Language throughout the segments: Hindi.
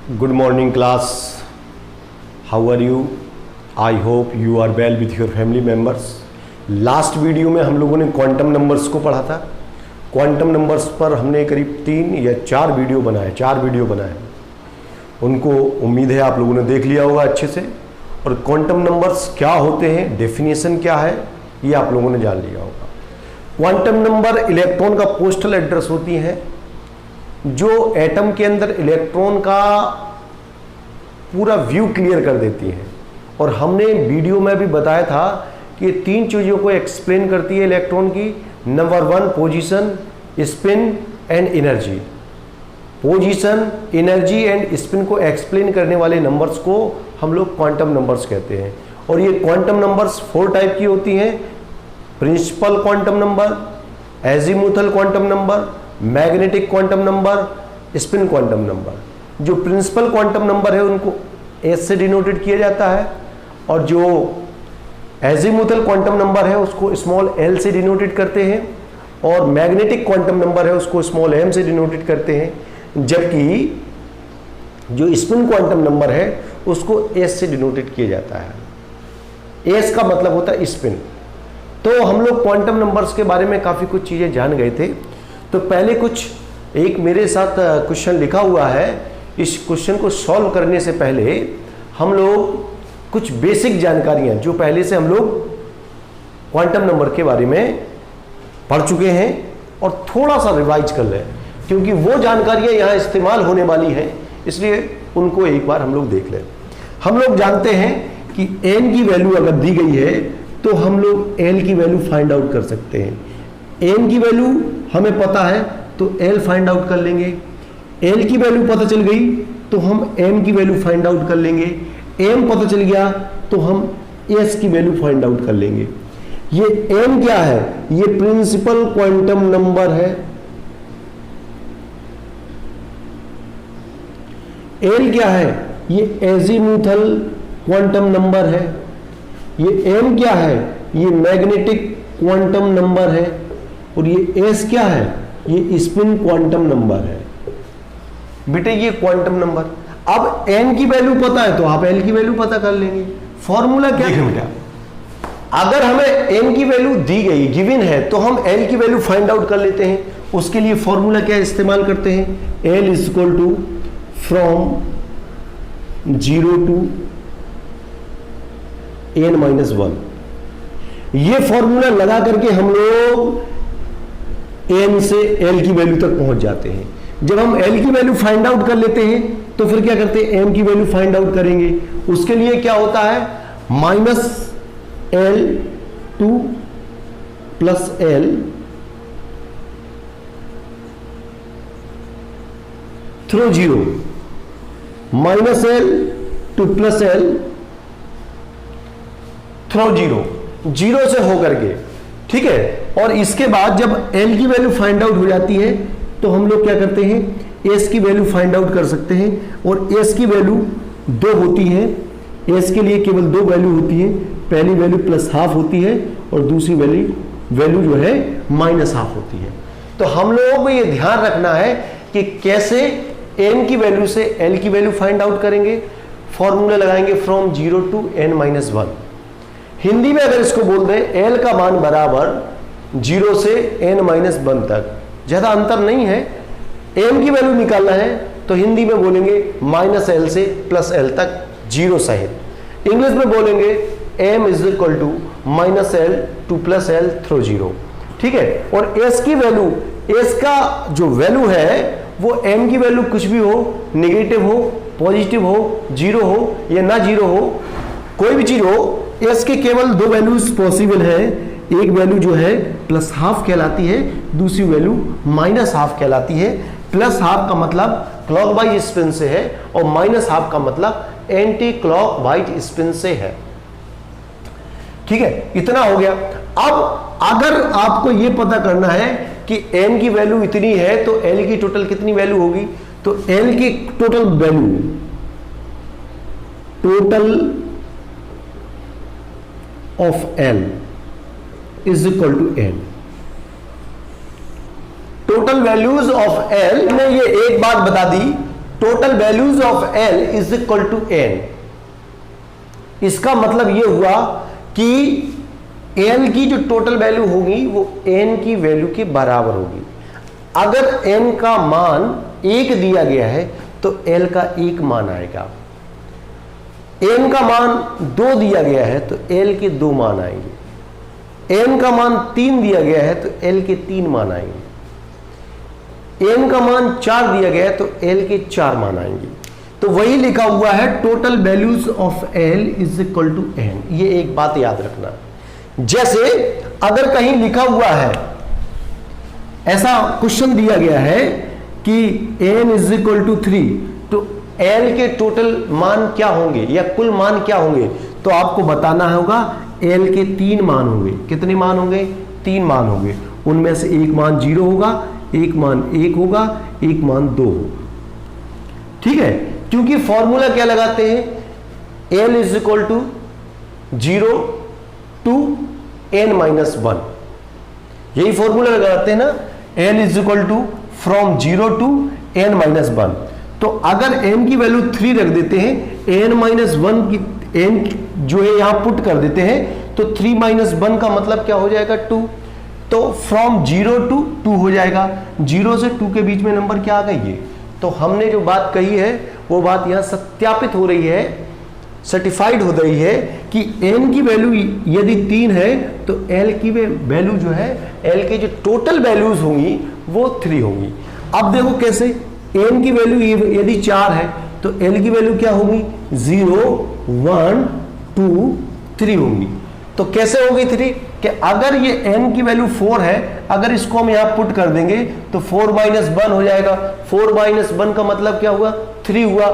Good morning class. How are you? I hope you are well with your family members. Last video में हम लोगों ने क्वांटम नंबर्स को पढ़ा था। क्वांटम नंबर्स पर हमने करीब 3 या 4 वीडियो बनाए। उनको उम्मीद है आप लोगों ने देख लिया होगा अच्छे से। और क्वांटम नंबर्स क्या होते हैं, डेफिनेशन क्या है, ये आप लोगों ने जान लिया होगा। क्वांटम नंबर इलेक्ट्रॉन का पोस्टल एड्रेस होती है जो एटम के अंदर इलेक्ट्रॉन का पूरा व्यू क्लियर कर देती है। और हमने वीडियो में भी बताया था कि 3 चीज़ों को एक्सप्लेन करती है इलेक्ट्रॉन की। Number 1 position, spin and energy. Position, energy and spin को एक्सप्लेन करने वाले नंबर्स को हम लोग क्वांटम नंबर्स कहते हैं। और ये क्वांटम नंबर्स 4 टाइप की होती हैं। Principal quantum number, azimuthal quantum number, magnetic quantum number, spin quantum number. जो प्रिंसिपल क्वांटम नंबर है उनको एस से डिनोटेड किया जाता है और जो एजीमुथल क्वांटम नंबर है उसको स्मॉल एल से डिनोटेड करते हैं और मैग्नेटिक क्वांटम नंबर है उसको स्मॉल एम से डिनोटेड करते हैं। जबकि जो स्पिन क्वांटम नंबर है उसको एस से डिनोटेड किया जाता है। एस का मतलब होता है स्पिन। तो हम लोग क्वांटम नंबर्स के बारे में काफ़ी कुछ चीज़ें जान गए थे। तो पहले एक मेरे साथ क्वेश्चन लिखा हुआ है। इस क्वेश्चन को सॉल्व करने से पहले हम लोग कुछ बेसिक जानकारियां जो पहले से हम लोग क्वांटम नंबर के बारे में पढ़ चुके हैं और थोड़ा सा रिवाइज कर लें, क्योंकि वो जानकारियां यहाँ इस्तेमाल होने वाली हैं, इसलिए उनको एक बार हम लोग देख लें। हम लोग जानते हैं कि n की वैल्यू अगर दी गई है तो हम लोग l की वैल्यू फाइंड आउट कर सकते हैं। n की वैल्यू हमें पता है तो l फाइंड आउट कर लेंगे। l की वैल्यू पता चल गई तो हम m की वैल्यू फाइंड आउट कर लेंगे। m पता चल गया तो हम s की वैल्यू फाइंड आउट कर लेंगे। ये m क्या है? ये प्रिंसिपल क्वांटम नंबर है। l क्या है? ये एजीमुथल क्वांटम नंबर है। ये m क्या है? ये मैग्नेटिक क्वांटम नंबर है। और ये s क्या है? ये स्पिन क्वांटम नंबर है। बेटे ये क्वांटम नंबर। अब n की वैल्यू पता है तो आप l की वैल्यू पता कर लेंगे। फॉर्मूला क्या है बेटा? अगर हमें n की वैल्यू दी गई, गिवन है, तो हम l की वैल्यू फाइंड आउट कर लेते हैं। उसके लिए फॉर्मूला क्या इस्तेमाल करते हैं? l is equal to from 0 to n-1। ये फॉर्मूला लगा करके हम लोग n से l की वैल्यू तक पहुंच जाते हैं। जब हम l की वैल्यू फाइंड आउट कर लेते हैं तो फिर क्या करते हैं? m की वैल्यू फाइंड आउट करेंगे। उसके लिए क्या होता है? -L2 plus L through 0, -L2 plus L through 0 से होकर के, ठीक है। और इसके बाद जब l की वैल्यू फाइंड आउट हो जाती है तो हम लोग क्या करते हैं? s की वैल्यू फाइंड आउट कर सकते हैं। और s की वैल्यू 2 होती है। s के लिए केवल 2 वैल्यू होती है। पहली वैल्यू +½ होती है और दूसरी वैल्यू जो है -½ होती है। तो हम लोगों को ये ध्यान रखना है कि कैसे n की वैल्यू से l की वैल्यू फाइंड आउट करेंगे। फॉर्मूला लगाएंगे फ्रॉम 0 टू n-1। हिंदी में अगर इसको बोल दें l का मान बराबर 0 से n-1 तक, ज्यादा अंतर नहीं है। m की वैल्यू निकालना है तो हिंदी में बोलेंगे -L से +L तक 0 सहित। इंग्लिश में बोलेंगे m is equal to -L2 plus L through 0, ठीक है। और s की वैल्यू, s का जो वैल्यू है वो m की वैल्यू कुछ भी हो, नेगेटिव हो, पॉजिटिव हो, 0 हो या ना 0 हो, कोई भी चीज हो, s के केवल 2 वैल्यूज पॉसिबल है। एक वैल्यू जो है +½ कहलाती है, दूसरी वैल्यू -½ कहलाती है। +½ का मतलब क्लॉकवाइज स्पिन से है और -½ का मतलब एंटी क्लॉकवाइज स्पिन से है, ठीक है। इतना हो गया। अब अगर आपको यह पता करना है कि m की वैल्यू इतनी है तो l की टोटल कितनी वैल्यू होगी, तो l की total value, total of l is equal to n। Total values of l ने ये एक बात बता दी total values of L is equal to N. इसका मतलब यह हुआ कि एल की जो टोटल वैल्यू होगी वो एन की वैल्यू के बराबर होगी। अगर एन का मान 1 दिया गया है तो एल का 1 मान आएगा। एन का मान 2 दिया गया है तो एल के 2 मान आएंगे। एन का मान 3 दिया गया है तो एल के 3 मान आएंगे। एन का मान 4 दिया गया है तो एल के 4 मान आएंगे। तो वही लिखा हुआ है total values of L is equal to N. ये एक बात याद रखना। जैसे अगर कहीं लिखा हुआ है, ऐसा क्वेश्चन दिया गया है कि एन इज इक्वल टू 3, तो एल के टोटल मान क्या होंगे या कुल मान क्या होंगे, तो आपको बताना होगा एल के 3 मान होंगे। कितने मान होंगे? 3 मान होंगे। उनमें से एक मान 0 होगा, एक मान 1 होगा, एक मान 2 होगा। ठीक है, क्योंकि फॉर्मूला क्या लगाते हैं? L is equal to 0 to n minus 1, यही फॉर्मूला लगाते हैं ना। n is equal to from 0 to n minus 1। तो अगर n की वैल्यू 3 रख देते हैं, n माइनस 1 की n जो है यहां पुट कर देते हैं, तो 3 माइनस 1 का मतलब क्या हो जाएगा? 2। तो फ्रॉम 0 टू 2 हो जाएगा। 0 से 2 के बीच में नंबर क्या आ गई है? तो हमने जो बात कही है वो बात यहां सत्यापित हो रही है, सर्टिफाइड हो रही है कि n की वैल्यू यदि 3 है तो l की वैल्यू जो है, l के जो टोटल वैल्यूज होंगी वो 3 होंगी। अब देखो कैसे, n की वैल्यू यदि 4 है तो l की वैल्यू क्या होगी? 0 1 2 3 होंगी। तो कैसे होगी 3? कि अगर ये n की वैल्यू 4 है, अगर इसको हम यहां पुट कर देंगे तो 4 माइनस 1 हो जाएगा। 4 माइनस 1 का मतलब क्या हुआ? 3 हुआ।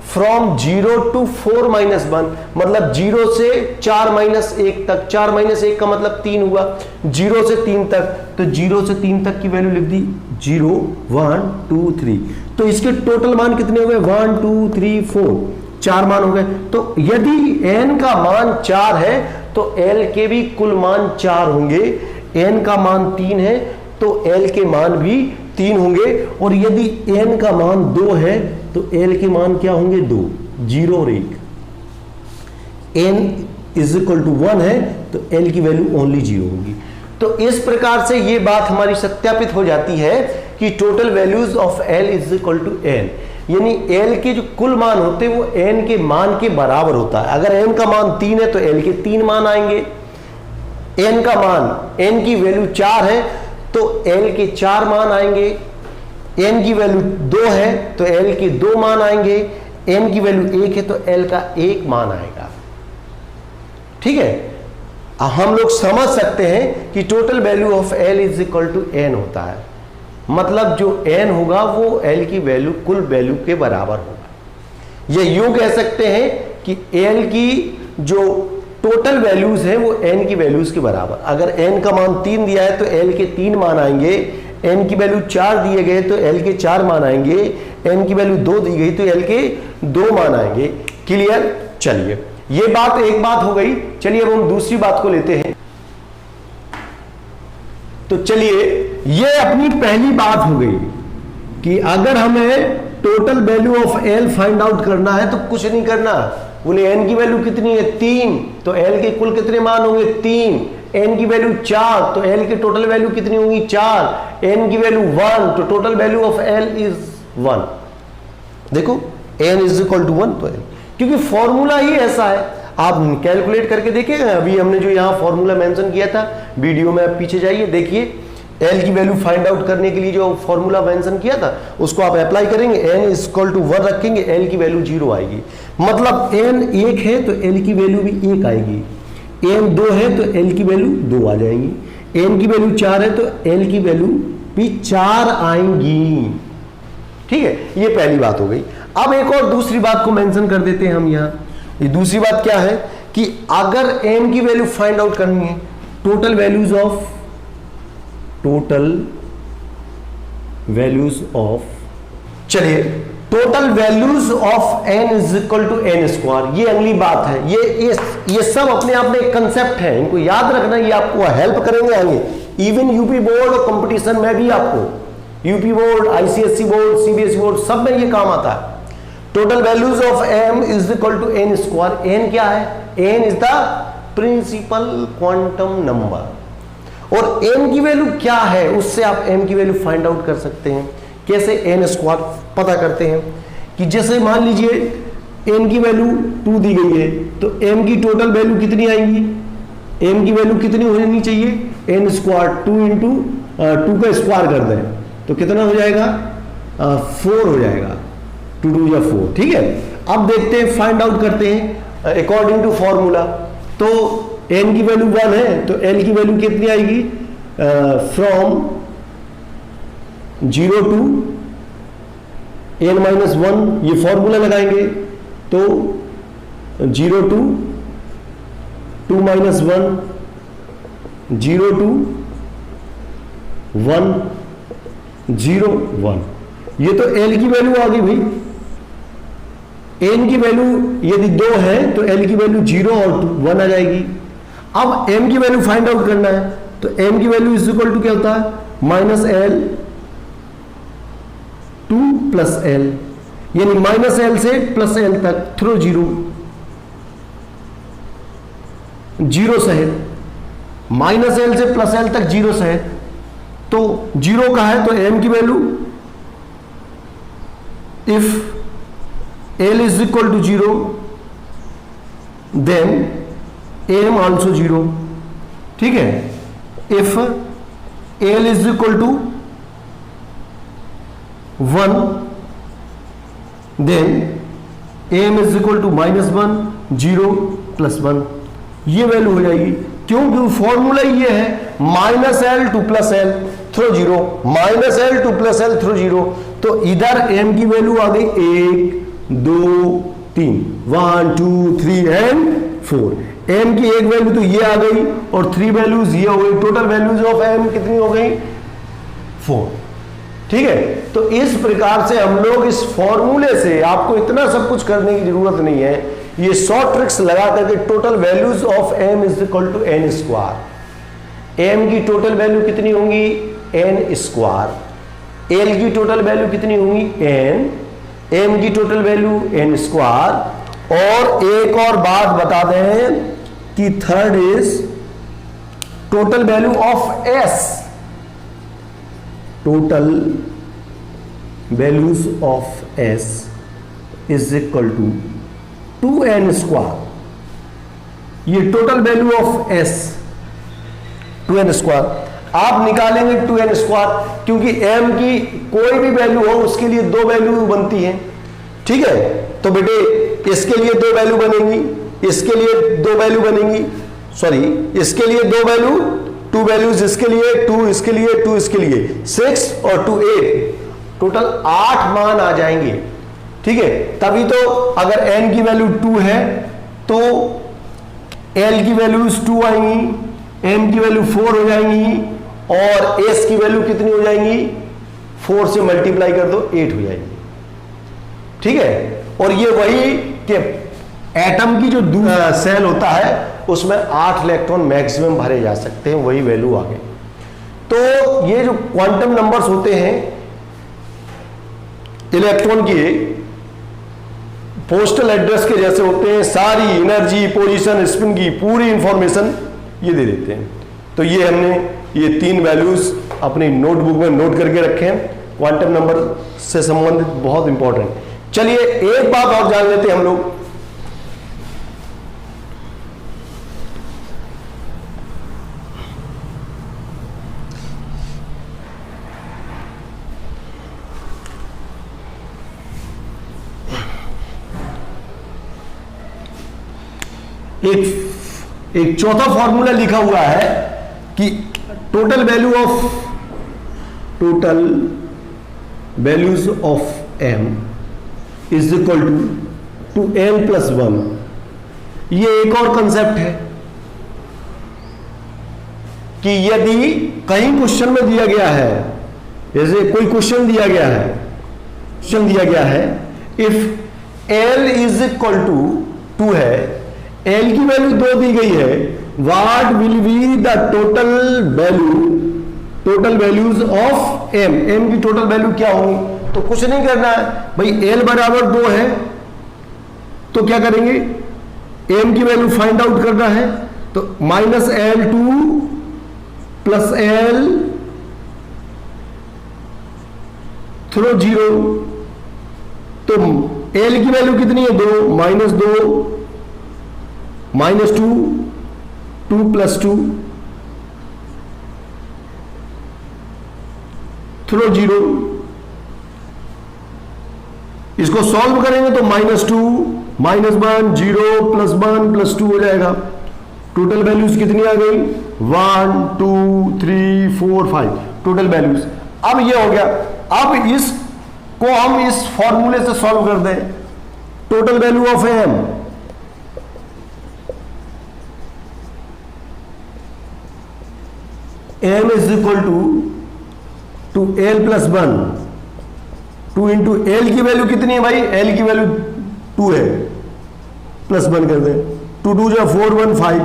फ्रॉम 0 टू 4 माइनस 1 मतलब 0 से 4 माइनस 1 तक। 4 माइनस 1 का मतलब 3 हुआ। 0 से 3 तक, तो 0 से 3 तक की वैल्यू लिख दी 0 1 2 3। तो इसके टोटल मान कितने हो गए? 1 2 3 4, 4 मान हो गए। तो यदि n का मान 4 है तो l के भी कुल मान 4 होंगे। n का मान 3 है तो l के मान भी 3 होंगे। और यदि n का मान 2 है तो l के मान क्या होंगे? 2, 0 और 1। n इज इक्वल टू 1 है तो l की वैल्यू ओनली 0 होगी। तो इस प्रकार से ये बात हमारी सत्यापित हो जाती है कि total values of l is equal to n, यानी l के जो कुल मान होते हैं वो n के मान के बराबर होता है। अगर n का मान 3 है तो l के 3 मान आएंगे। n का मान, n की वैल्यू 4 है तो l के 4 मान आएंगे। n की वैल्यू 2 है तो l के 2 मान आएंगे। n की वैल्यू 1 है तो l का 1 मान आएगा। ठीक है, हम लोग समझ सकते हैं कि total value of l is equal to n होता है। मतलब जो n होगा वो l की वैल्यू कुल वैल्यू के बराबर होगा। ये यूं कह सकते हैं कि l की जो टोटल वैल्यूज हैं वो n की वैल्यूज के बराबर। अगर n का मान 3 दिया है तो l के 3 मान आएंगे। n की वैल्यू 4 दिए गए तो l के 4 मान आएंगे। n की वैल्यू 2 दी गई तो l के 2 मान आएंगे। क्लियर? चलिए, ये बात एक बात हो गई। चलिए अब हम दूसरी बात को लेते हैं। तो चलिए, ये अपनी पहली बात हो गई कि अगर हमें total value of l find out करना है तो कुछ नहीं करना। बोले n की वैल्यू कितनी है? 3, तो l के कुल कितने मान होंगे? 3। n की वैल्यू 4 तो l की टोटल वैल्यू कितनी होगी? 4। n की वैल्यू 1 तो total value of l is 1। देखो n इज इक्वल टू 1 तो l, क्योंकि फॉर्मूला ही ऐसा है। आप कैलकुलेट करके देखिएगा। अभी हमने जो यहाँ फॉर्मूला मेंशन किया था वीडियो में, आप पीछे जाइए देखिए। l की वैल्यू फाइंड आउट करने के लिए जो फॉर्मूला मेंशन किया था उसको आप अप्लाई करेंगे। n इज इक्वल टू 1 रखेंगे, l की वैल्यू 0 आएगी। मतलब n 1 है तो l की वैल्यू भी 1 आएगी। n 2 है तो l की वैल्यू 2 आ जाएंगी। n की वैल्यू 4 है तो l की वैल्यू भी 4 आएंगी। ठीक है, ये पहली बात हो गई। अब एक और दूसरी बात को मेंशन कर देते हैं हम यहाँ। ये दूसरी बात क्या है कि अगर n की वैल्यू फाइंड आउट करनी है, टोटल वैल्यूज ऑफ चलिए total values of n is equal to n square. ये अगली बात है। ये सब अपने आप में एक कंसेप्ट है, इनको याद रखना। ये आपको हेल्प करेंगे आगे। इवन यूपी बोर्ड और कंपटीशन में भी आपको, UP board, ICSE board, CBSE board, सब में ये काम आता है। Total values of m is equal to n square. n क्या है? n is the principal quantum number. और m की वैल्यू क्या है उससे आप m की वैल्यू फाइंड आउट कर सकते हैं। कैसे? n स्क्वायर पता करते हैं कि जैसे मान लीजिए n की वैल्यू 2 दी गई है तो m की टोटल वैल्यू कितनी आएगी? m की वैल्यू कितनी होनी चाहिए? n स्क्वायर 2 इंटू 2 का स्क्वायर कर दें तो कितना हो जाएगा? 4 हो जाएगा। 2 2 या 4। ठीक है, अब देखते हैं, फाइंड आउट करते हैं अकॉर्डिंग टू फॉर्मूला। तो n की वैल्यू 1 है तो l की वैल्यू कितनी आएगी? फ्रॉम 0 टू n माइनस 1, ये फॉर्मूला लगाएंगे तो 0 टू 2 माइनस 1, 0 टू 1 0 1। ये तो l की वैल्यू आ गई भाई। n की वैल्यू यदि 2 है तो l की वैल्यू 0 और 1 आ जाएगी। अब m की वैल्यू फाइंड आउट करना है तो m की वैल्यू इज इक्वल टू क्या होता है? माइनस l 2 प्लस l, यानी माइनस l से प्लस l तक थ्रो 0 0 सहित, माइनस l से प्लस l तक 0 सहित। तो 0 का है तो m की value if l is equal to 0 then m also 0। ठीक है, if l is equal to 1 then m is equal to minus 1 0 plus 1। ये वैल्यू हो जाएगी। क्योंकि फॉर्मूला ये है minus L to plus L through 0, minus L to plus L through 0। तो इधर m की वैल्यू आ गई 1 2 3, 1 2 3 एंड 4। m की एक वैल्यू तो ये आ गई और 3 वैल्यूज ये हो गई। टोटल वैल्यूज ऑफ m कितनी हो गई? 4। ठीक है, तो इस प्रकार से हम लोग इस फॉर्मूले से, आपको इतना सब कुछ करने की जरूरत नहीं है, ये शॉर्ट ट्रिक्स लगा करके total values of m is equal to n square. m की टोटल वैल्यू कितनी होंगी? n square. l की टोटल वैल्यू कितनी होंगी? n। m की टोटल वैल्यू n स्क्वायर। और एक और बात बता दें कि third is total value of s। Total values of s is equal to 2n square. ये total value of s 2n square आप निकालेंगे 2n स्क्वायर, क्योंकि m की कोई भी वैल्यू हो उसके लिए 2 वैल्यू बनती है। ठीक है, तो बेटे इसके लिए 2 वैल्यू बनेंगी, इसके लिए 2 वैल्यू बनेंगी, सॉरी इसके लिए 2 वैल्यू, 2 वैल्यूज इसके लिए, 2 इसके लिए, 2 इसके लिए, 6 और 2 8, टोटल 8 मान आ जाएंगे। ठीक है, तभी तो अगर n की वैल्यू 2 है तो l की वैल्यूज 2 आएंगी, m की वैल्यू 4 हो जाएंगी और s की वैल्यू कितनी हो जाएंगी? 4 से मल्टीप्लाई कर दो 8 हो जाएगी। ठीक है, और ये वही कि एटम की जो सेल होता है उसमें 8 इलेक्ट्रॉन मैक्सिमम भरे जा सकते हैं, वही वैल्यू आ गई। तो ये जो क्वांटम नंबर्स होते हैं इलेक्ट्रॉन के पोस्टल एड्रेस के जैसे होते हैं, सारी एनर्जी, पोजीशन, स्पिन की पूरी इंफॉर्मेशन ये दे देते हैं। तो ये हमने ये 3 वैल्यूज अपनी नोटबुक में नोट करके रखे हैं, क्वांटम नंबर से संबंधित बहुत इंपॉर्टेंट। चलिए एक बात और जान लेते हैं हम लोग। एक चौथा फॉर्मूला लिखा हुआ है कि total values of m is equal to n plus 1। ये एक और कंसेप्ट है कि यदि कहीं क्वेश्चन में दिया गया है, जैसे कोई क्वेश्चन दिया गया है, if l is equal to 2 है, l की वैल्यू 2 दी गई है, what will be the total values of m। m की टोटल वैल्यू क्या होगी? तो कुछ नहीं करना है भाई, एल बराबर 2 है तो क्या करेंगे, एम की वैल्यू फाइंड आउट करना है, तो -L2 प्लस L थ्रो 0, तो L की वैल्यू कितनी है 2, -2 -2 2 + 2 थ्रो 0, इसको सॉल्व करेंगे तो -2 -1 0 +1 +2 हो जाएगा। टोटल वैल्यूज कितनी आ गई, 1 2 3 4 5 टोटल वैल्यूज। अब ये हो गया, अब इसको हम इस फॉर्मूले से सॉल्व कर दें। Total value of M is equal to L + 1 2 into L की वैल्यू कितनी है भाई, एल की वैल्यू 2 है, +1 कर दें, 2 2 जा 4 1 5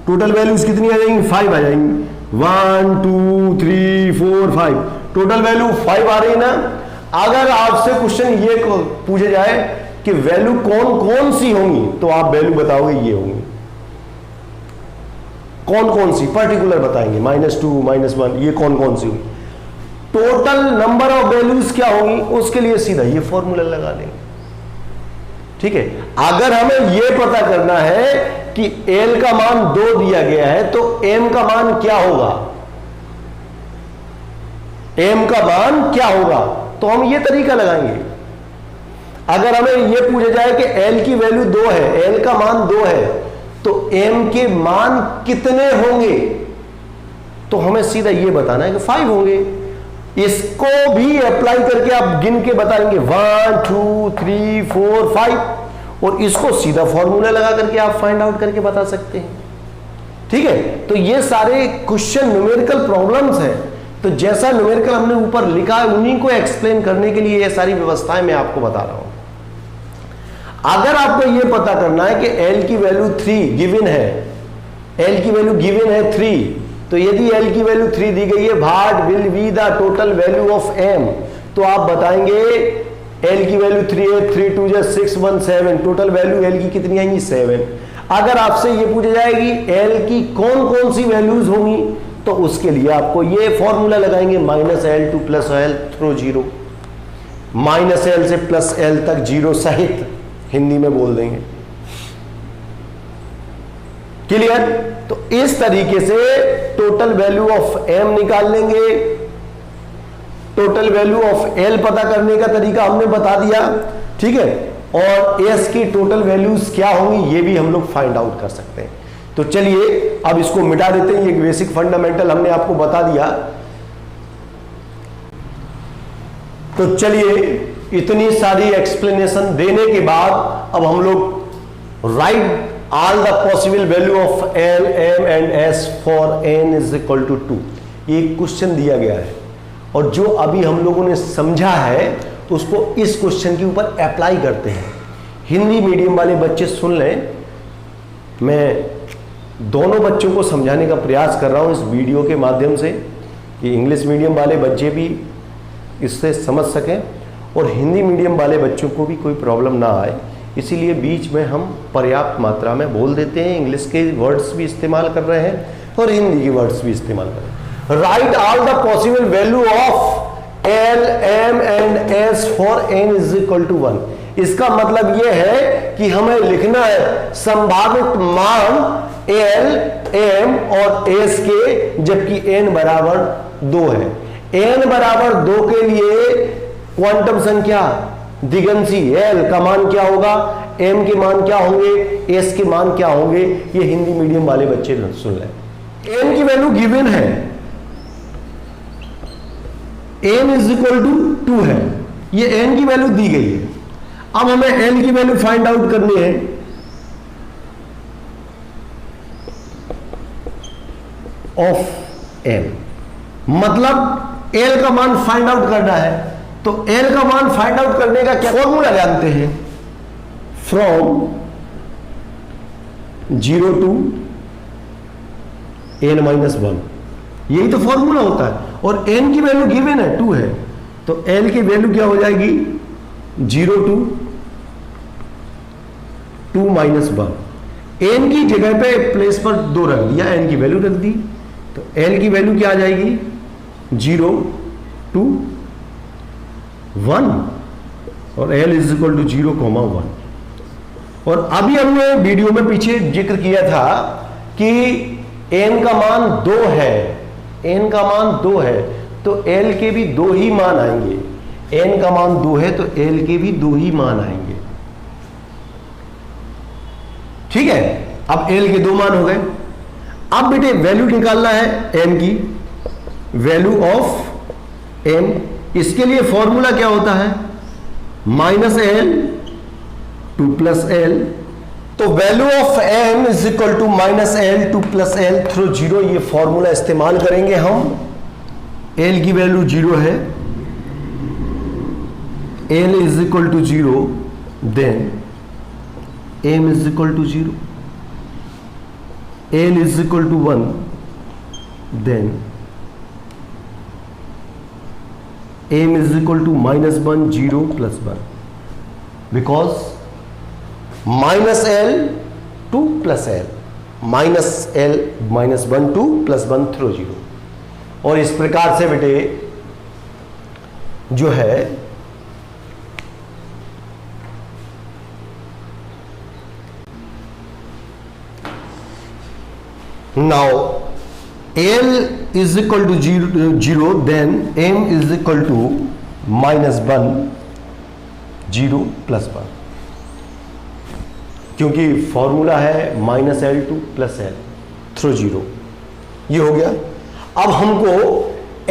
टोटल वैल्यूज कितनी आ जाएंगी, 5 आ जाएंगी, 1 2 3 4 5 टोटल वैल्यू 5 आ रही है ना। अगर आपसे क्वेश्चन ये पूछे जाए कि वैल्यू कौन कौन सी होंगी, तो आप वैल्यू बताओगे ये होंगी, कौन कौन सी पर्टिकुलर बताएंगे, -2 -1 ये कौन कौन सी होंगी। टोटल नंबर ऑफ वैल्यूज क्या होंगी, उसके लिए सीधा ये फॉर्मूला लगा लेंगे, ठीक है। अगर हमें यह पता करना है कि L का मान 2 दिया गया है तो M का मान क्या होगा, M का मान क्या होगा, तो हम ये तरीका लगाएंगे। अगर हमें यह पूछा जाए कि L की वैल्यू 2 है, L का मान 2 है, तो M के मान कितने होंगे, तो हमें सीधा यह बताना है कि 5 होंगे। इसको भी अप्लाई करके आप गिन के बताएंगे 1 2 3 4 5, और इसको सीधा फॉर्मूला लगा करके आप फाइंड आउट करके बता सकते हैं, ठीक है। तो ये सारे क्वेश्चन न्यूमेरिकल प्रॉब्लम्स हैं, तो जैसा न्यूमेरिकल हमने ऊपर लिखा है उन्हीं को एक्सप्लेन करने के लिए ये सारी व्यवस्थाएं मैं आपको बता रहा हूं। अगर आपको ये पता करना है कि L की वैल्यू 3 गिवन है, L की वैल्यू गिवन है 3, तो यदि L की वैल्यू 3 दी गई है, what will be the total value of M, तो आप बताएंगे L की वैल्यू 3 है, 3 2 जा 6 1 7 टोटल वैल्यू L की कितनी आएंगी 7। अगर आपसे ये पूछा जाएगी L की कौन कौन सी वैल्यूज होंगी, तो उसके लिए आपको ये फॉर्मूला लगाएंगे -L2 + L थ्रो 0, -L से +L तक 0 सहित हिंदी में बोल देंगे, क्लियर। तो इस तरीके से टोटल वैल्यू ऑफ M निकाल लेंगे। टोटल वैल्यू ऑफ L पता करने का तरीका हमने बता दिया, ठीक है, और S की टोटल वैल्यूज क्या होंगी ये भी हम लोग फाइंड आउट कर सकते हैं। तो चलिए अब इसको मिटा देते हैं, ये बेसिक फंडामेंटल हमने आपको बता दिया। तो चलिए इतनी सारी एक्सप्लेनेशन देने के बाद अब हम लोग right all the possible value of L, M and S for n is equal to 2 ये क्वेश्चन दिया गया है, और जो अभी हम लोगों ने समझा है उसको इस क्वेश्चन के ऊपर अप्लाई करते हैं। हिंदी मीडियम वाले बच्चे सुन लें, मैं दोनों बच्चों को समझाने का प्रयास कर रहा हूं इस वीडियो के माध्यम से कि इंग्लिश मीडियम वाले बच्चे भी इससे समझ सकें और हिंदी मीडियम वाले बच्चों को भी कोई प्रॉब्लम ना आए, इसीलिए बीच में हम पर्याप्त मात्रा में बोल देते हैं, इंग्लिश के वर्ड्स भी इस्तेमाल कर रहे हैं और हिंदी के वर्ड्स भी इस्तेमाल कर रहे हैं। Write all the possible value of L, M and S for n is equal to 1। इसका मतलब यह है कि हमें लिखना है संभावित मान L, M और S के, जबकि n बराबर 2 है। n बराबर 2 के लिए क्वांटम संख्या दिगंसी L का मान क्या होगा, M के मान क्या होंगे, S के मान क्या होंगे, ये हिंदी मीडियम वाले बच्चे सुन लें। M की वैल्यू गिवन है, n इज इक्वल टू 2 है, ये n की वैल्यू दी गई है। अब हमें n की वैल्यू फाइंड आउट करनी है। ऑफ n मतलब L का मान फाइंड आउट करना है, तो L का मान फाइंड आउट करने का क्या फॉर्मूला जानते हैं, फ्रॉम 0 to n - 1, यही तो फॉर्मूला होता है। और n की वैल्यू गिवन है 2 है, तो एल की वैल्यू क्या हो जाएगी 0 to 2 minus 1। एन की जगह पे प्लेस पर 2 रख दिया, एन की वैल्यू रख दी, तो एल की वैल्यू क्या आ जाएगी 0 to 1 और एल इज इक्वल टू 0,1। और अभी हमने वीडियो में पीछे जिक्र किया था कि एन का मान 2 है, एन का मान 2 है तो एल के भी 2 ही मान आएंगे। एन का मान 2 है तो एल के भी 2 ही मान आएंगे। ठीक है, अब एल के 2 मान हो गए। अब बेटे वैल्यू निकालना है एन की, वैल्यू ऑफ एन। इसके लिए फॉर्मूला क्या होता है -l टू +l। तो value of m is equal to -l to +l through 0। ये फॉर्मूला इस्तेमाल करेंगे हम। l की वैल्यू 0 है, l is equal to 0, then m is equal to 0, l is equal to 1, then m is equal to -1 0 +1 because -l to +l, -l -1 to +1 through 0। और इस प्रकार से बेटे जो है now l is equal to 0 then m is equal to -1 0 +1, क्योंकि फॉर्मूला है -l टू +l थ्रू 0। ये हो गया। अब हमको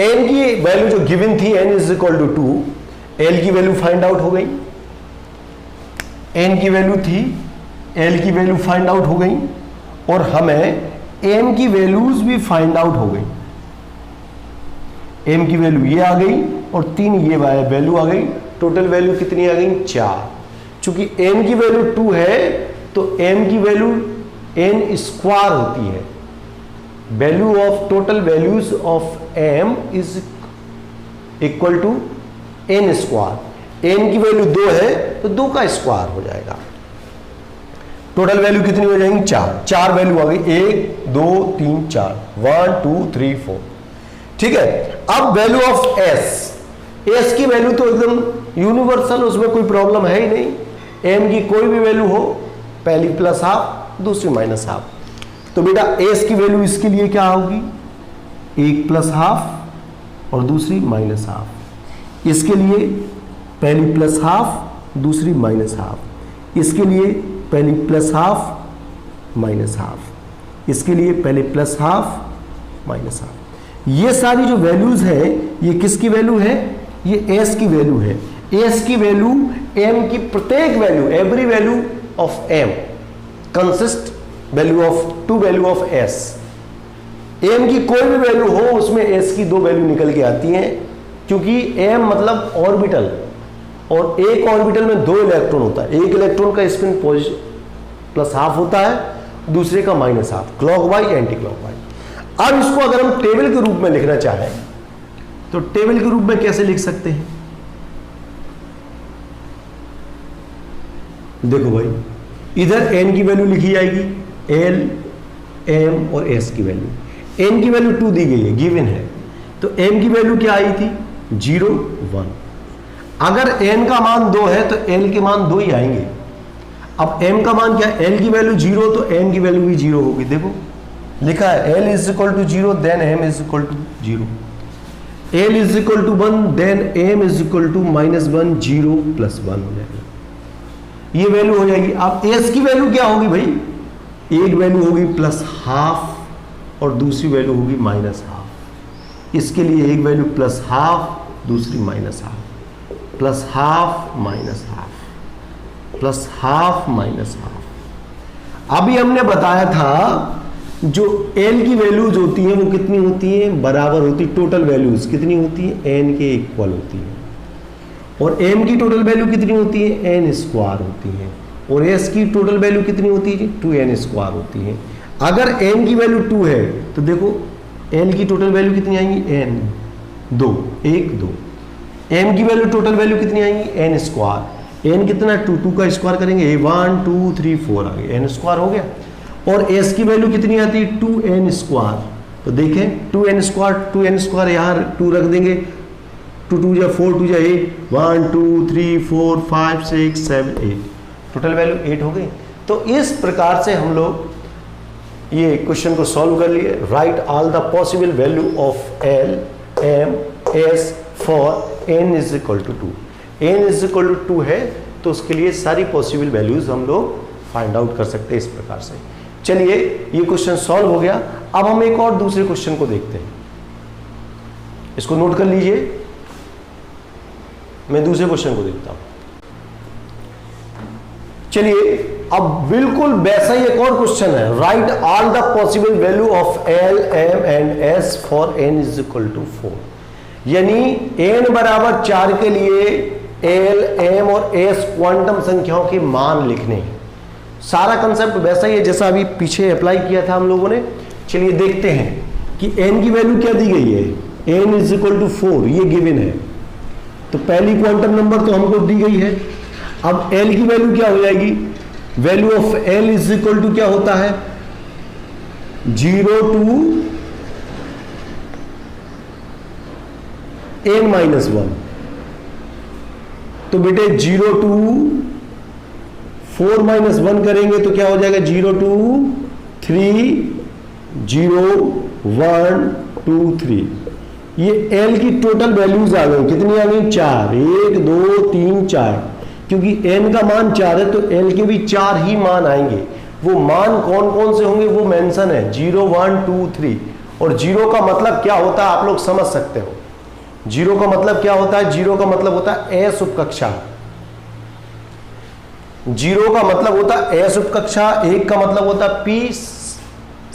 n की वैल्यू जो गिवन थी n is equal to 2, l की वैल्यू फाइंड आउट हो गई। n की वैल्यू थी, l की वैल्यू फाइंड आउट हो गई और हमें m की वैल्यूज भी फाइंड आउट हो गई। m की वैल्यू ये आ गई और 3 ये वैल्यू आ गई। टोटल वैल्यू कितनी आ गई 4। चूंकि m की वैल्यू 2 है तो m की वैल्यू n स्क्वायर होती है। Value of total values of m is equal to n square. n की वैल्यू 2 है तो 2 का स्क्वायर हो जाएगा। टोटल वैल्यू कितनी हो जाएंगी 4 वैल्यू आ गई, 1 2 3 4, 1 2 3 4। ठीक है, अब वैल्यू ऑफ s की वैल्यू तो एकदम यूनिवर्सल, उसमें कोई प्रॉब्लम है ही नहीं। m की कोई भी वैल्यू हो, पहली +½ दूसरी -½ तो बेटा s की वैल्यू इसके लिए क्या होगी 1 +½ और दूसरी -½ इसके लिए पहली +½ दूसरी -½ इसके लिए पहली +½ -½ इसके लिए पहले +½ -½ ये सारी जो वैल्यूज है ये किसकी वैल्यू है, ये s की वैल्यू है। s की वैल्यू m की प्रत्येक value, every value of m consist value of 2 value of s। m की कोई भी वैल्यू हो उसमें s की 2 वैल्यू निकल के आती हैं, क्योंकि m मतलब ऑर्बिटल, और एक ऑर्बिटल में 2 इलेक्ट्रॉन होता है। एक इलेक्ट्रॉन का स्पिन +½ होता है, दूसरे का -½ क्लॉकवाइज एंटी क्लॉकवाइज। अब इसको अगर हम टेबल के रूप में लिखना चाहें तो टेबल के रूप में कैसे लिख सकते हैं, देखो भाई, इधर n की वैल्यू लिखी जाएगी, l m और s की वैल्यू। n की वैल्यू 2 दी गई है, गिवन है, तो m की वैल्यू क्या आई थी 0 1। अगर n का मान 2 है तो l के मान 2 ही आएंगे। अब m का मान क्या है, l की वैल्यू 0 तो n की वैल्यू भी 0 होगी। देखो लिखा है l is equal to 0 then m is equal to 0, l is equal to 1 then m is equal to -1 0 +1 हो जाएगा। ये वैल्यू हो जाएगी। अब s की वैल्यू क्या होगी भाई, एक वैल्यू होगी +½ और दूसरी वैल्यू होगी -½ इसके लिए एक वैल्यू +½ दूसरी -½ +½ अभी हमने बताया था जो n की वैल्यूज होती हैं वो कितनी होती हैं, बराबर होती, टोटल वैल्यूज कितनी होती हैं n के इक्वल होती हैं, और m की टोटल वैल्यू कितनी होती है n स्क्वायर होती है, और s की टोटल वैल्यू कितनी होती है 2n स्क्वायर होती है। अगर n की वैल्यू 2 है तो देखो n की टोटल वैल्यू कितनी आएंगी n 2 1 2, m की वैल्यू टोटल वैल्यू कितनी आएंगी n स्क्वायर, n कितना 2, 2 का स्क्वायर करेंगे 1 2 3 4 आ गया, n स्क्वायर हो गया। और s की वैल्यू कितनी आती है 2n स्क्वायर, तो देखें 2n स्क्वायर यहाँ 2 रख देंगे, 2 2 जा 4 2 जा 8, 1 2 3 4 5 6 7 8, टोटल वैल्यू 8 हो गई। तो इस प्रकार से हम लोग ये क्वेश्चन को सॉल्व कर लिए। Write all the possible value of L M S for n is equal to 2, n is equal to 2 है तो उसके लिए सारी पॉसिबल वैल्यूज हम लोग फाइंड आउट कर सकते हैं इस प्रकार से। चलिए ये क्वेश्चन सॉल्व हो गया। अब हम एक और दूसरे क्वेश्चन को देखते हैं, इसको नोट कर लीजिए। मैं दूसरे क्वेश्चन को देखता हूं। चलिए अब बिल्कुल वैसा ही एक और क्वेश्चन है। Write all the possible value of L M and S for n is equal to 4, यानी n बराबर 4 के लिए L M और S क्वांटम संख्याओं के मान लिखने हैं। सारा कंसेप्ट वैसा ही है जैसा अभी पीछे अप्लाई किया था हम लोगों ने। चलिए देखते हैं कि n की वैल्यू क्या दी गई है, n इज इक्वल टू 4, ये गिवन है। तो पहली क्वांटम नंबर तो हमको दी गई है। अब L की वैल्यू क्या हो जाएगी, value of L is equal to क्या होता है 0 to n माइनस 1। तो बेटे 0 to 4 माइनस 1 करेंगे तो क्या हो जाएगा 0 to 3 0 1 2 3। ये L की टोटल वैल्यूज आ गई, कितनी आ गई 4, 1 2 3 4। क्योंकि n का मान 4 है तो L के भी 4 ही मान आएंगे। वो मान कौन कौन से होंगे वो मेंशन है 0 1 2 3। और 0 का मतलब क्या होता है आप लोग समझ सकते हो। 0 का मतलब क्या होता है, 0 का मतलब होता है S उपकक्षा। 0 का मतलब होता है S उपकक्षा, 1 का मतलब होता है P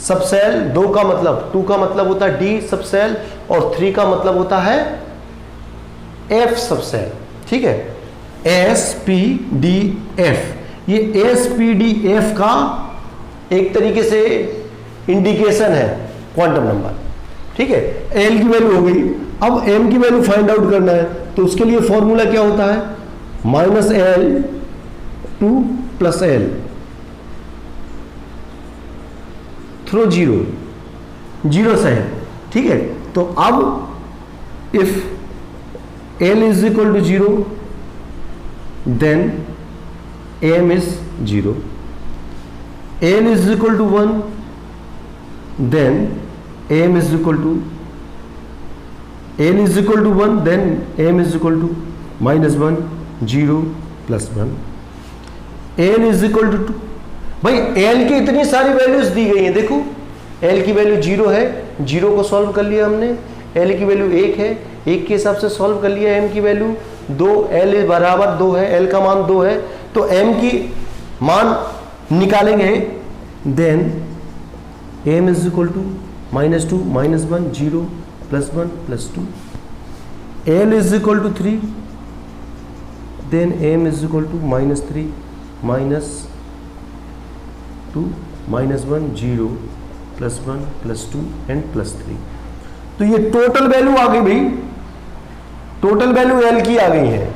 सबसेल, 2 का मतलब 2 का मतलब होता है D सबसेल और 3 का मतलब होता है F सबसेल। ठीक है, S P D F। ये S P D F का एक तरीके से इंडिकेशन है क्वांटम नंबर। ठीक है, L की वैल्यू हो गई। अब M की वैल्यू फाइंड आउट करना है तो उसके लिए फॉर्मूला क्या होता है -L to plus L through 0, 0 से है। ठीक है, तो अब if L is equal to 0 then M is 0, L is equal to 1 then M is equal to L is equal to 1 then M is equal to -1 0 + 1 L is equal to 2। भाई L की इतनी सारी वैल्यूज दी गई हैं, देखो L की वैल्यू 0 है, 0 को सॉल्व कर लिया हमने। L की वैल्यू 1 है, 1 के हिसाब से सॉल्व कर लिया। M की वैल्यू 2, L बराबर 2 है, L का मान 2 है तो M की मान निकालेंगे। Then M is equal to -2 -1 0 +1 +2। L is equal to 3, then M is equal to -3 -2 -1 0 +1 +2 and +3। तो ये टोटल वैल्यू आ गई भाई, टोटल वैल्यू L की आ गई है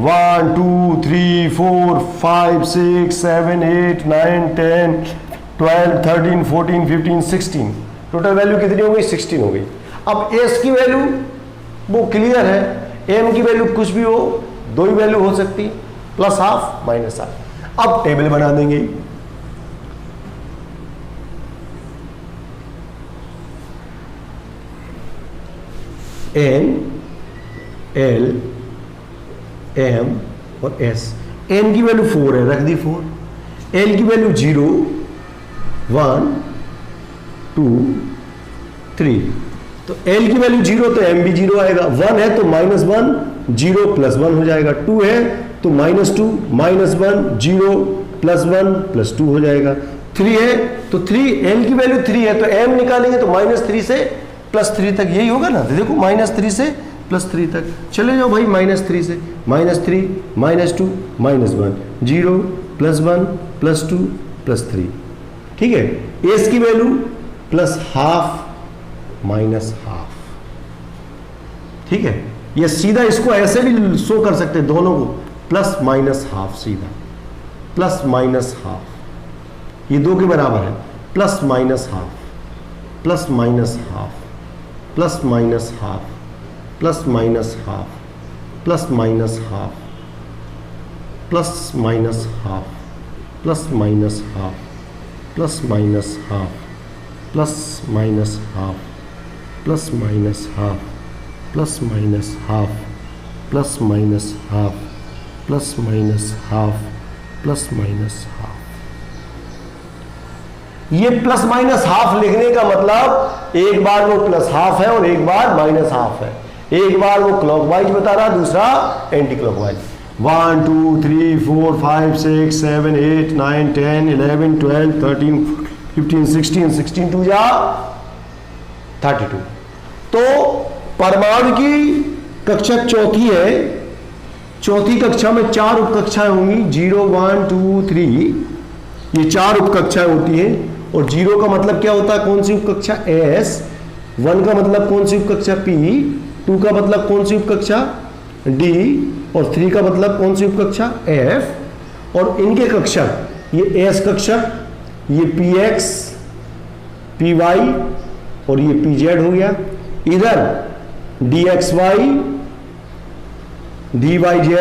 1 2 3 4 5 6 7 8 9 10 12 13 14 15 16। टोटल वैल्यू कितनी हो गई 16 हो गई। अब S की वैल्यू वो क्लियर है, M की वैल्यू कुछ भी हो, 2 ही वैल्यू हो सकती, +½ -½ अब टेबल बना देंगे। N L M और S। N की वैल्यू 4 है, रख दी 4। L की वैल्यू 0 1 2 3। तो L की वैल्यू 0 तो M भी 0 आएगा। 1 है तो -1 0 +1 हो जाएगा। 2 है तो -2 -1 0 +1 +2 हो जाएगा। 3 है तो 3, L की वैल्यू 3 है तो M निकालेंगे तो -3 से +3 तक, यही होगा ना। तो देखो -3 से +3 तक चले जाओ भाई, -3 से -3 -2 -1 0 +1 +2 +3। ठीक है, S की वैल्यू +½ -½ ठीक है, ये सीधा इसको ऐसे भी शो कर सकते हैं दोनों को, प्लस माइनस हाफ, सीधा प्लस माइनस हाफ, ये 2 के बराबर है, plus minus half, plus minus half, plus minus half, plus minus half, plus minus half, plus minus half, plus minus half, plus minus half, plus minus half, plus minus half, plus minus half, plus minus half, plus minus half, plus minus half. ये प्लस माइनस हाफ लिखने का मतलब एक बार वो प्लस हाफ है और एक बार माइनस हाफ है। एक बार वो क्लॉकवाइज बता रहा, दूसरा एंटी क्लॉकवाइज। 1 2 3 4 5 6 7 8 9 10 11 12 13 15 16 16 2 जा 32। तो परमाणु की कक्षा चौथी है। चौथी कक्षा में 4 उपकक्षाएं होंगी, 0 1 2 3, ये 4 उपकक्षाएं होती हैं। और 0 का मतलब क्या होता है, कौन सी उपकक्षा, S। 1 का मतलब कौन सी उपकक्षा, P। 2 का मतलब कौन सी उपकक्षा, D। और 3 का मतलब कौन सी उपकक्षा, F। और इनके कक्षक, ये S कक्षक, ये PX, PY और ये PZ हो गया। इधर DXY, DYZ,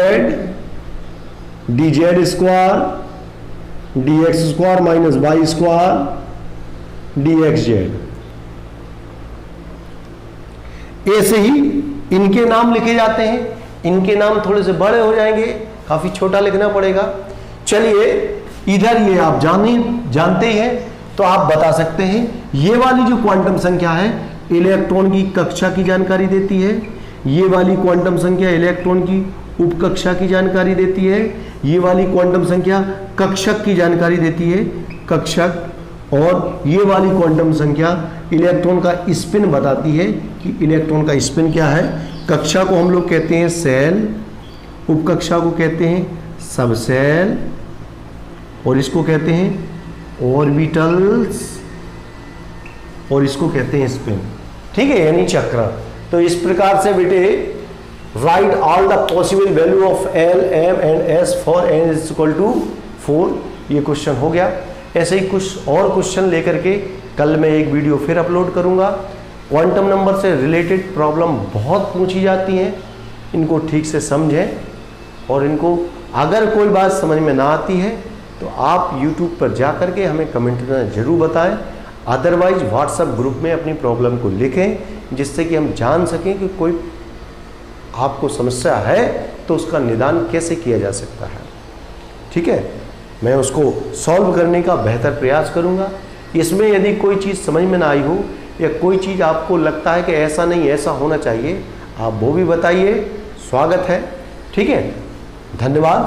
DZ square, DX square minus Y square, DXZ। ऐसे ही इनके नाम लिखे जाते हैं। इनके नाम थोड़े से बड़े हो जाएंगे, काफी छोटा लिखना पड़ेगा। चलिए इधर ये आप जानते ही हैं, तो आप बता सकते हैं। ये वाली जो क्वांटम संख्या है इलेक्ट्रॉन की कक्षा की जानकारी देती है। ये वाली क्वांटम संख्या इलेक्ट्रॉन की उपकक्षा की जानकारी देती है। ये वाली क्वांटम संख्या कक्षक की जानकारी देती है, कक्षक। और ये वाली क्वांटम संख्या इलेक्ट्रॉन का स्पिन बताती है कि इलेक्ट्रॉन का स्पिन क्या है। कक्षा को हम लोग कहते हैं सेल, उपकक्षा को कहते हैं सबसेल, और इसको कहते हैं ऑर्बिटल्स, और इसको कहते हैं स्पिन। ठीक है, यानी चक्र। तो इस प्रकार से बेटे write all the possible value of L, M and S for n is equal to 4। ये क्वेश्चन हो गया। ऐसे ही कुछ और क्वेश्चन लेकर के कल मैं एक वीडियो फिर अपलोड करूंगा। क्वांटम नंबर से रिलेटेड प्रॉब्लम बहुत पूछी जाती हैं, इनको ठीक से समझें। और इनको अगर कोई बात समझ में ना आती है तो आप YouTube पर जा कर के हमें कमेंट में ज़रूर बताएं। अदरवाइज व्हाट्सएप ग्रुप में अपनी प्रॉब्लम को लिखें, जिससे कि हम जान सकें कि कोई आपको समस्या है तो उसका निदान कैसे किया जा सकता है। ठीक है, मैं उसको सॉल्व करने का बेहतर प्रयास करूंगा। इसमें यदि कोई चीज़ समझ में ना आई हो या कोई चीज़ आपको लगता है कि ऐसा नहीं ऐसा होना चाहिए, आप वो भी बताइए, स्वागत है। ठीक है, धन्यवाद।